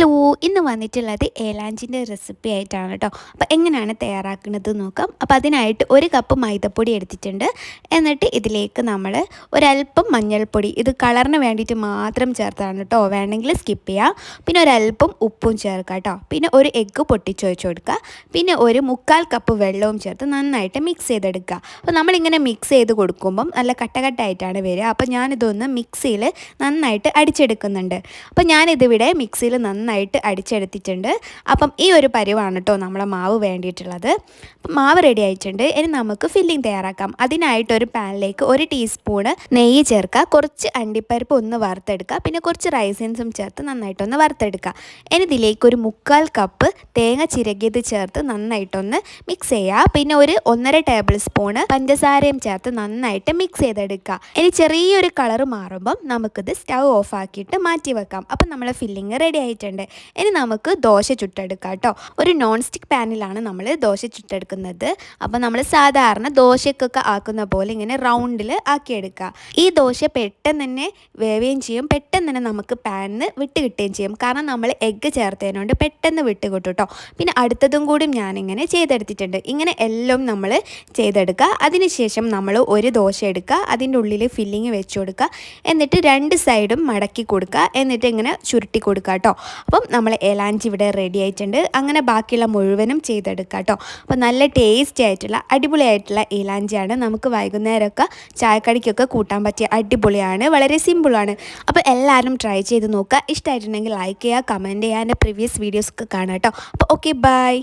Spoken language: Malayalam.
ഹലോ, ഇന്ന് വന്നിട്ടുള്ളത് ഏലാഞ്ചിൻ്റെ റെസിപ്പി ആയിട്ടാണ് കേട്ടോ. അപ്പോൾ എങ്ങനെയാണ് തയ്യാറാക്കുന്നത് നോക്കാം. അപ്പോൾ അതിനായിട്ട് ഒരു കപ്പ് മൈദപ്പൊടി എടുത്തിട്ടുണ്ട്. എന്നിട്ട് ഇതിലേക്ക് നമ്മൾ ഒരല്പം മഞ്ഞൾപ്പൊടി, ഇത് കളറിന് വേണ്ടിയിട്ട് മാത്രം ചേർത്താണ് കേട്ടോ, വേണമെങ്കിൽ സ്കിപ്പ് ചെയ്യാം. പിന്നെ ഒരല്പം ഉപ്പും ചേർക്കുക കേട്ടോ. പിന്നെ ഒരു എഗ്ഗ് പൊട്ടിച്ച് വെച്ച് കൊടുക്കുക. പിന്നെ ഒരു 1/4 കപ്പ് വെള്ളവും ചേർത്ത് നന്നായിട്ട് മിക്സ് ചെയ്തെടുക്കുക. അപ്പോൾ നമ്മളിങ്ങനെ മിക്സ് ചെയ്ത് കൊടുക്കുമ്പം നല്ല കട്ടകട്ടായിട്ടാണ് വരിക. അപ്പോൾ ഞാനിതൊന്ന് മിക്സിയിൽ നന്നായിട്ട് അടിച്ചെടുക്കുന്നുണ്ട്. അപ്പോൾ ഞാനിതിവിടെ മിക്സിയിൽ നന്നായിട്ട് അടിച്ചെടുത്തിട്ടുണ്ട്. അപ്പം ഈ ഒരു പരിവാണ് കേട്ടോ നമ്മളെ മാവ് വേണ്ടിയിട്ടുള്ളത്. മാവ് റെഡി ആയിട്ടുണ്ട്. ഇനി നമുക്ക് ഫില്ലിംഗ് തയ്യാറാക്കാം. അതിനായിട്ടൊരു പാനിലേക്ക് 1 ടീസ്പൂണ് നെയ്യ് ചേർക്കുക, കുറച്ച് അണ്ടിപ്പരിപ്പ് ഒന്ന് വറുത്തെടുക്കുക, പിന്നെ കുറച്ച് റൈസിൻസും ചേർത്ത് നന്നായിട്ടൊന്ന് വറുത്തെടുക്കുക. ഇനി ഇതിലേക്ക് ഒരു 1/4 കപ്പ് തേങ്ങ ചിരകിയത് ചേർത്ത് നന്നായിട്ടൊന്ന് മിക്സ് ചെയ്യുക. പിന്നെ ഒരു 1.5 ടേബിൾ സ്പൂണ് പഞ്ചസാരയും ചേർത്ത് നന്നായിട്ട് മിക്സ് ചെയ്തെടുക്കുക. ഇനി ചെറിയൊരു കളർ മാറുമ്പം നമുക്കിത് സ്റ്റൗ ഓഫ് ആക്കിയിട്ട് മാറ്റി വെക്കാം. അപ്പം നമ്മളെ ഫില്ലിങ് റെഡി ആയിട്ടുണ്ട്. ഇനി നമുക്ക് ദോശ ചുട്ടെടുക്കാം കേട്ടോ. ഒരു നോൺ സ്റ്റിക്ക് പാനിലാണ് നമ്മൾ ദോശ ചുട്ടെടുക്കുന്നത്. അപ്പോൾ നമ്മൾ സാധാരണ ദോശക്കൊക്കെ ആക്കുന്ന പോലെ ഇങ്ങനെ റൗണ്ടിൽ ആക്കിയെടുക്കുക. ഈ ദോശ പെട്ടെന്ന് തന്നെ വേവുകയും ചെയ്യും, പെട്ടെന്ന് തന്നെ നമുക്ക് പാനിന് വിട്ട് കിട്ടുകയും ചെയ്യും. കാരണം നമ്മൾ എഗ്ഗ് ചേർത്തതിനോണ്ട് പെട്ടെന്ന് വിട്ട് കിട്ടും കേട്ടോ. പിന്നെ അടുത്തതും കൂടി ഞാനിങ്ങനെ ചെയ്തെടുത്തിട്ടുണ്ട്. ഇങ്ങനെ എല്ലാം നമ്മൾ ചെയ്തെടുക്കുക. അതിനുശേഷം നമ്മൾ ഒരു ദോശ എടുക്കുക, അതിൻ്റെ ഉള്ളിൽ ഫില്ലിങ് വെച്ച് കൊടുക്കുക, എന്നിട്ട് 2 സൈഡും മടക്കി കൊടുക്കുക, എന്നിട്ട് ഇങ്ങനെ ചുരുട്ടി കൊടുക്കുക കേട്ടോ. അപ്പം നമ്മൾ ഏലാഞ്ചി ഇവിടെ റെഡി ആയിട്ടുണ്ട്. അങ്ങനെ ബാക്കിയുള്ള മുഴുവനും ചെയ്തെടുക്കുക കേട്ടോ. അപ്പോൾ നല്ല ടേസ്റ്റി ആയിട്ടുള്ള അടിപൊളിയായിട്ടുള്ള ഏലാഞ്ചിയാണ്. നമുക്ക് വൈകുന്നേരമൊക്കെ ചായക്കടിക്കൊക്കെ കൂട്ടാൻ പറ്റിയ അടിപൊളിയാണ്, വളരെ സിമ്പിളാണ്. അപ്പോൾ എല്ലാവരും ട്രൈ ചെയ്ത് നോക്കുക. ഇഷ്ടമായിട്ടുണ്ടെങ്കിൽ ലൈക്ക് ചെയ്യുക, കമൻറ്റ് ചെയ്യുക, എൻ്റെ പ്രീവിയസ് വീഡിയോസൊക്കെ കാണാം കേട്ടോ. അപ്പോൾ ഓക്കെ, ബൈ.